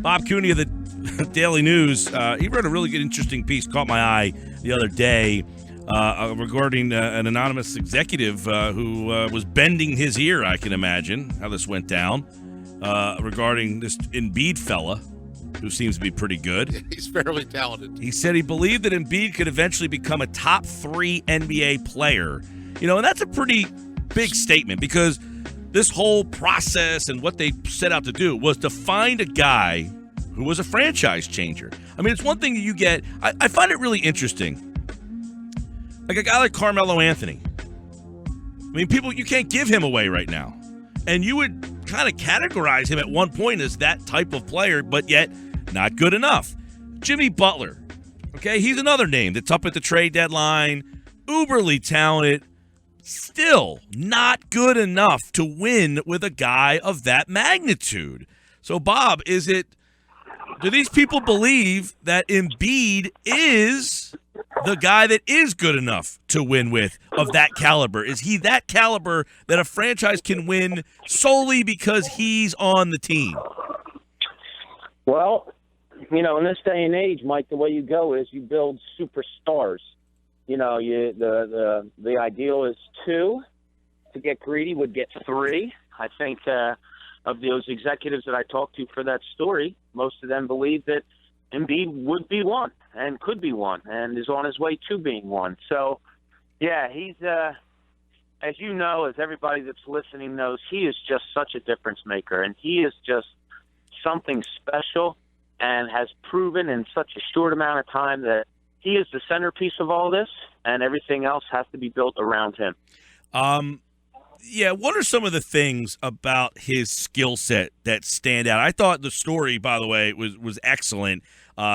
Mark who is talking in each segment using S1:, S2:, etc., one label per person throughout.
S1: Bob Cooney of the Daily News, he wrote a really good, interesting piece, caught my eye the other day, regarding an anonymous executive who was bending his ear, I can imagine, how this went down, regarding this Embiid fella, who seems to be pretty good.
S2: Yeah, he's fairly talented.
S1: He said he believed that Embiid could eventually become a top 3 NBA player. And that's a pretty big statement, because this whole process and what they set out to do was to find a guy who was a franchise changer. I mean, it's one thing that you get. I find it really interesting. Like a guy like Carmelo Anthony. I mean, you can't give him away right now. And you would kind of categorize him at one point as that type of player, but yet not good enough. Jimmy Butler. Okay, he's another name that's up at the trade deadline. Uberly talented. Still not good enough to win with a guy of that magnitude. So, Bob, do these people believe that Embiid is the guy that is good enough to win with, of that caliber? Is he that caliber that a franchise can win solely because he's on the team?
S3: Well, in this day and age, Mike, the way you go is you build superstars. The ideal is 2. To get greedy would get 3. I think of those executives that I talked to for that story, most of them believe that Embiid would be one and could be one and is on his way to being one. So, yeah, he's, as you know, as everybody that's listening knows, he is just such a difference maker, and he is just something special and has proven in such a short amount of time that he is the centerpiece of all this, and everything else has to be built around him.
S1: Yeah, what are some of the things about his skill set that stand out? I thought the story, by the way, was excellent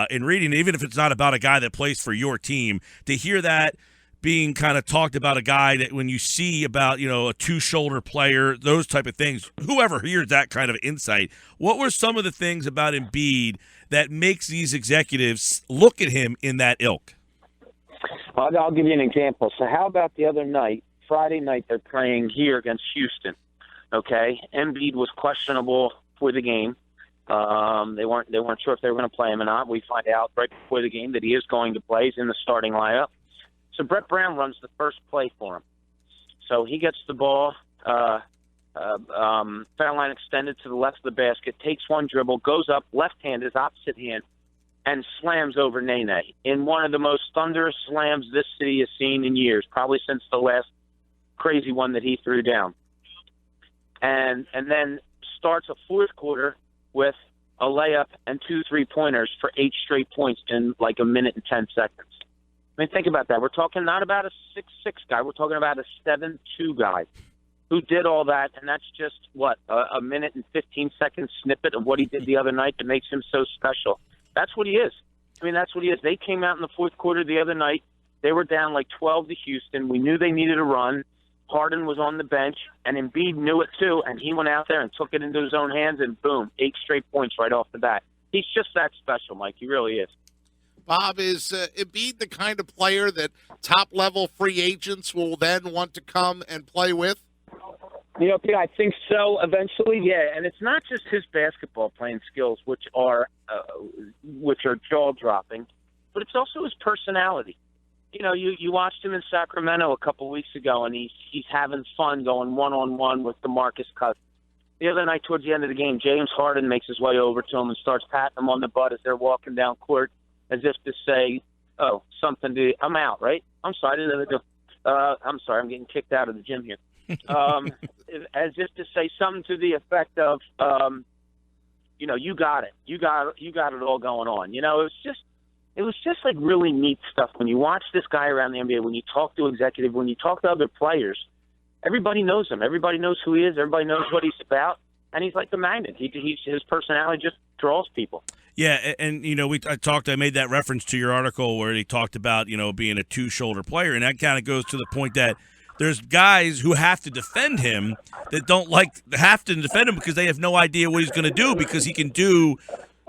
S1: in reading, even if it's not about a guy that plays for your team, to hear that being kind of talked about, a guy that when you see about, a two-shoulder player, those type of things, whoever hears that kind of insight, what were some of the things about Embiid that makes these executives look at him in that ilk?
S3: I'll give you an example. So how about the other night, Friday night, they're playing here against Houston, okay? Embiid was questionable for the game. They weren't sure if they were going to play him or not. We find out right before the game that he is going to play. He's in the starting lineup. So Brett Brown runs the first play for him. So he gets the ball, foul line extended to the left of the basket, takes one dribble, goes up, left hand, his opposite hand, and slams over Nene in one of the most thunderous slams this city has seen in years, probably since the last crazy one that he threw down. And then starts a fourth quarter with a layup and 2 3-pointers for 8 straight points in like a minute and 10 seconds. I mean, think about that. We're talking not about a 6'6" guy. We're talking about a 7'2" guy who did all that, and that's just, a minute and 15-second snippet of what he did the other night that makes him so special. That's what he is. I mean, that's what he is. They came out in the fourth quarter the other night. They were down like 12 to Houston. We knew they needed a run. Harden was on the bench, and Embiid knew it too, and he went out there and took it into his own hands, and boom, 8 straight points right off the bat. He's just that special, Mike. He really is.
S2: Bob, is Embiid the kind of player that top-level free agents will then want to come and play with?
S3: Pete, I think so eventually, yeah. And it's not just his basketball playing skills, which are jaw-dropping, but it's also his personality. You watched him in Sacramento a couple weeks ago, and he's having fun going one-on-one with DeMarcus Cousins. The other night, towards the end of the game, James Harden makes his way over to him and starts patting him on the butt as they're walking down court, as if to say, I'm out, right? I'm sorry, I'm sorry, I'm getting kicked out of the gym here. As if to say something to the effect of, you got it. You got it all going on. It was just like really neat stuff. When you watch this guy around the NBA, when you talk to executives, when you talk to other players, everybody knows him. Everybody knows who he is. Everybody knows what he's about. And he's like the magnet. His personality just draws people.
S1: Yeah, and I made that reference to your article where he talked about being a two-shoulder player, and that kind of goes to the point that there's guys who have to defend him that have to defend him because they have no idea what he's going to do, because he can do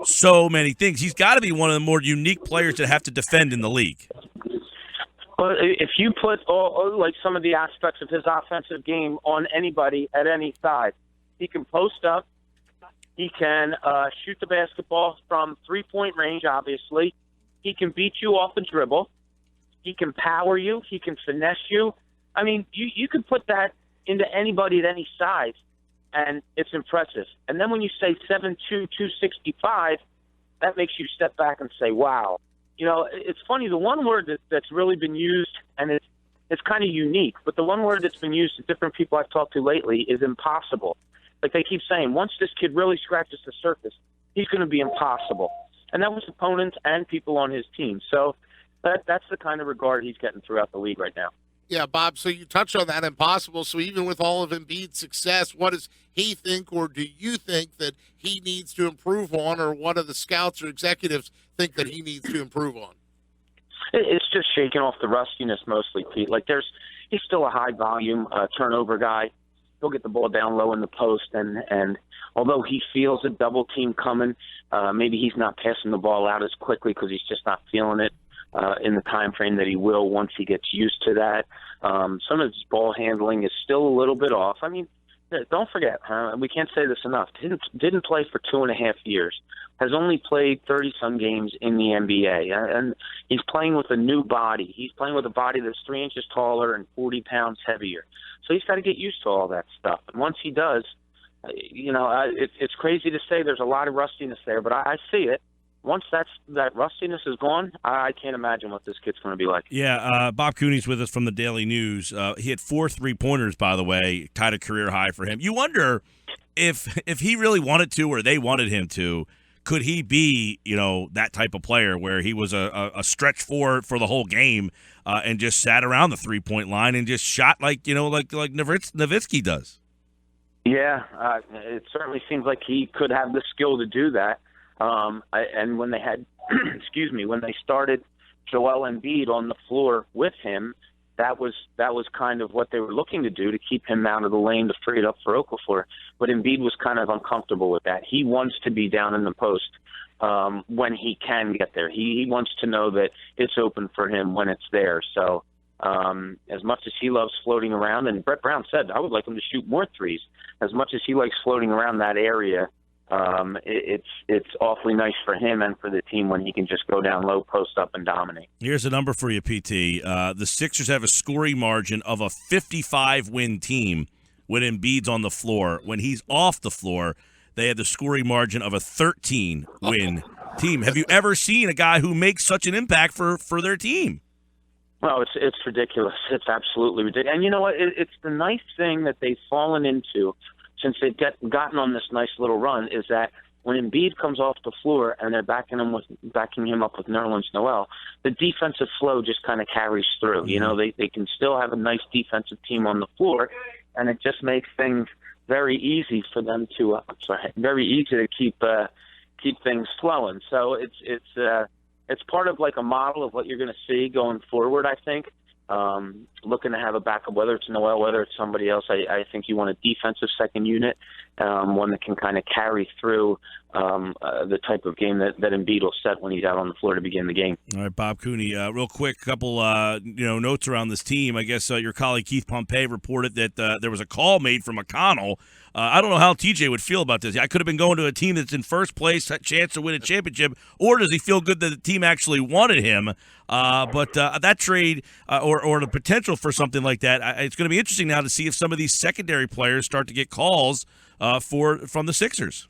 S1: so many things. He's got to be one of the more unique players that have to defend in the league.
S3: Well, if you put some of the aspects of his offensive game on anybody at any side, he can post up. He can shoot the basketball from three-point range, obviously. He can beat you off the dribble. He can power you. He can finesse you. I mean, you can put that into anybody at any size, and it's impressive. And then when you say 7'2", 265, that makes you step back and say, wow. You know, it's funny, the one word that's really been used, and it's kind of unique, but the one word that's been used to different people I've talked to lately is impossible. Like they keep saying, once this kid really scratches the surface, he's going to be impossible. And that was opponents and people on his team. So that's the kind of regard he's getting throughout the league right now.
S2: Yeah, Bob, so you touched on that impossible. So even with all of Embiid's success, what does he think, or do you think that he needs to improve on, or what do the scouts or executives think that he needs to improve on?
S3: It's just shaking off the rustiness mostly, Pete. Like he's still a high-volume turnover guy. He'll get the ball down low in the post, and although he feels a double team coming, maybe he's not passing the ball out as quickly because he's just not feeling it in the time frame that he will once he gets used to that. Some of his ball handling is still a little bit off. I mean, don't forget, we can't say this enough. Didn't play for 2.5 years. Has only played 30-some games in the NBA, and he's playing with a new body. He's playing with a body that's 3 inches taller and 40 pounds heavier. So he's got to get used to all that stuff. And once he does, it's crazy to say there's a lot of rustiness there, but I see it. Once that rustiness is gone, I can't imagine what this kid's going to be like.
S1: Yeah, Bob Cooney's with us from the Daily News. He had 4 3-pointers, by the way, tied a career high for him. You wonder if he really wanted to, or they wanted him to, could he be, that type of player where he was a stretch four for the whole game and just sat around the 3-point line and just shot like Nowitzki does?
S3: Yeah, it certainly seems like he could have the skill to do that. And when they had, when they started Joel Embiid on the floor with him, that was kind of what they were looking to do, to keep him out of the lane to free it up for Okafor. But Embiid was kind of uncomfortable with that. He wants to be down in the post when he can get there. He wants to know that it's open for him when it's there. So as much as he loves floating around, and Brett Brown said, I would like him to shoot more threes. As much as he likes floating around that area, it's awfully nice for him and for the team when he can just go down low, post up, and dominate.
S1: Here's a number for you, PT. The Sixers have a scoring margin of a 55-win team when Embiid's on the floor. When he's off the floor, they had the scoring margin of a 13-win team. Have you ever seen a guy who makes such an impact for their team?
S3: Well, it's ridiculous. It's absolutely ridiculous. And you know what? It's the nice thing that they've fallen into since they've gotten on this nice little run, is that when Embiid comes off the floor and they're backing him up with Nerlens Noel, the defensive flow just kind of carries through. Mm-hmm. They can still have a nice defensive team on the floor, and it just makes things very easy for them to keep things flowing. So it's part of like a model of what you're going to see going forward, I think. Looking to have a backup, whether it's Noel, whether it's somebody else. I think you want a defensive second unit, one that can kind of carry through the type of game that Embiid will set when he's out on the floor to begin the game.
S1: All right, Bob Cooney, real quick, couple notes around this team. I guess your colleague Keith Pompey reported that there was a call made from McConnell. I don't know how TJ would feel about this. I could have been going to a team that's in first place, a chance to win a championship, or does he feel good that the team actually wanted him? But that trade or the potential for something like that, it's going to be interesting now to see if some of these secondary players start to get calls from the Sixers.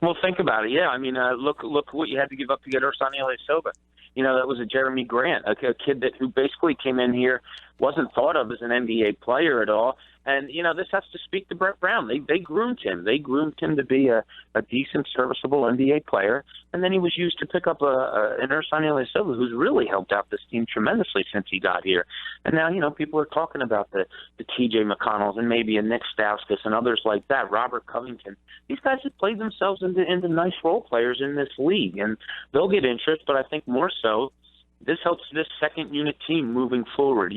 S3: Well, think about it. Yeah, I mean, look what you had to give up to get Ersan Ilyasova. That was a Jeremy Grant, a kid who basically came in here, wasn't thought of as an NBA player at all. And, this has to speak to Brett Brown. They groomed him. They groomed him to be a decent, serviceable NBA player. And then he was used to pick up an Ersan Ilyasova, who's really helped out this team tremendously since he got here. And now, people are talking about the TJ McConnells and maybe a Nick Stauskas and others like that, Robert Covington. These guys have played themselves into nice role players in this league. And they'll get interest, but I think more so, this helps this second unit team moving forward.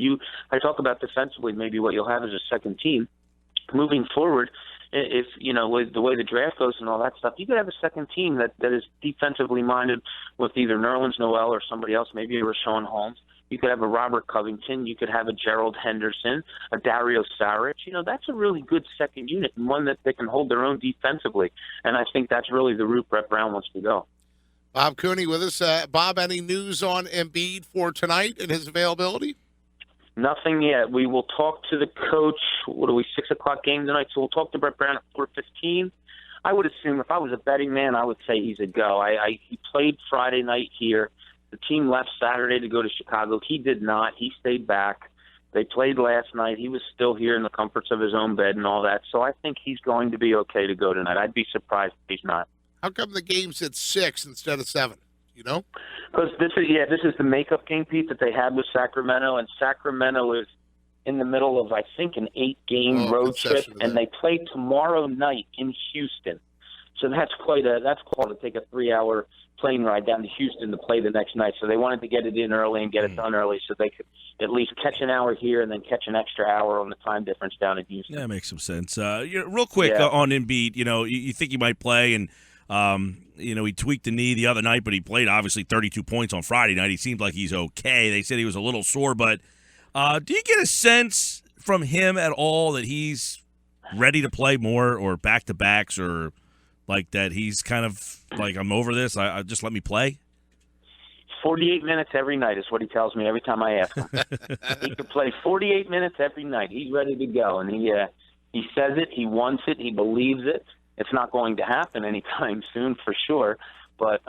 S3: I talk about defensively, maybe what you'll have is a second team. Moving forward, if, with the way the draft goes and all that stuff, you could have a second team that is defensively minded with either Nerlens Noel or somebody else, maybe a Rashawn Holmes, You could have a Robert Covington. You could have a Gerald Henderson, a Dario Saric. That's a really good second unit and one that they can hold their own defensively. And I think that's really the route Brett Brown wants to go.
S2: Bob Cooney with us. Bob, any news on Embiid for tonight and his availability?
S3: Nothing yet. We will talk to the coach. 6 o'clock game tonight? So we'll talk to Brett Brown at 4:15. I would assume if I was a betting man, I would say he's a go. He played Friday night here. The team left Saturday to go to Chicago. He did not. He stayed back. They played last night. He was still here in the comforts of his own bed and all that. So I think he's going to be okay to go tonight. I'd be surprised if he's not.
S2: How come the game's at 6 instead of 7?
S3: Because this is the makeup game, Pete, that they had with Sacramento, and Sacramento is in the middle of, I think, an 8-game road trip, and they play tomorrow night in Houston. So that's called to take a 3-hour plane ride down to Houston to play the next night. So they wanted to get it in early and get it done early so they could at least catch an hour here and then catch an extra hour on the time difference down in Houston.
S1: Yeah, that makes some sense. Real quick on Embiid, you think he might play, and he tweaked the knee the other night, but he played obviously 32 points on Friday night. He seemed like he's okay. They said he was a little sore, but do you get a sense from him at all that he's ready to play more or back-to-backs or like that he's kind of like, I'm over this, I just let me play?
S3: 48 minutes every night is what he tells me every time I ask him. He could play 48 minutes every night. He's ready to go, and he says it, he wants it, he believes it. It's not going to happen anytime soon for sure, but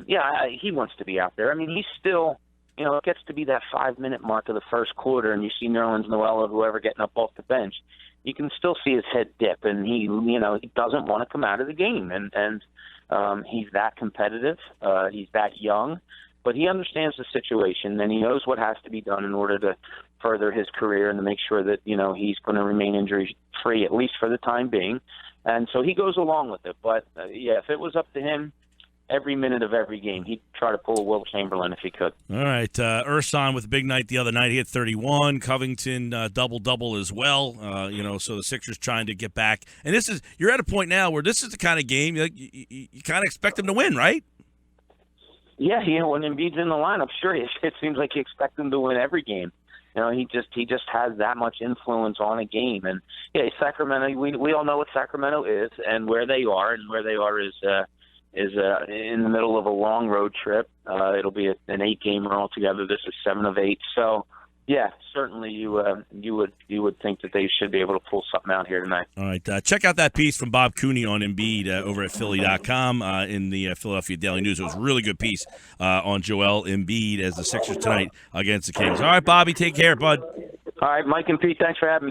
S3: he wants to be out there. I mean, he's still, it gets to be that 5-minute mark of the first quarter, and you see Nerlens Noel or whoever getting up off the bench. You can still see his head dip, and he doesn't want to come out of the game, and he's that competitive. He's that young, but he understands the situation, and he knows what has to be done in order to further his career and to make sure that he's going to remain injury-free at least for the time being. And so he goes along with it. But, if it was up to him, every minute of every game, he'd try to pull a Will Chamberlain if he could.
S1: All right. Ersan with a big night the other night. He had 31. Covington double-double as well. So the Sixers trying to get back. And you're at a point now where this is the kind of game you kind of expect them to win, right?
S3: Yeah, when Embiid's in the lineup, sure, it seems like you expect him to win every game. He just has that much influence on a game. And Sacramento, we all know what Sacramento is and where they are, and where they are is in the middle of a long road trip. It'll be an 8-gamer altogether. This is 7 of 8. So certainly you would think that they should be able to pull something out here tonight.
S1: All right, check out that piece from Bob Cooney on Embiid over at Philly.com in the Philadelphia Daily News. It was a really good piece on Joel Embiid as the Sixers tonight against the Kings. All right, Bobby, take care, bud.
S3: All right, Mike and Pete, thanks for having me.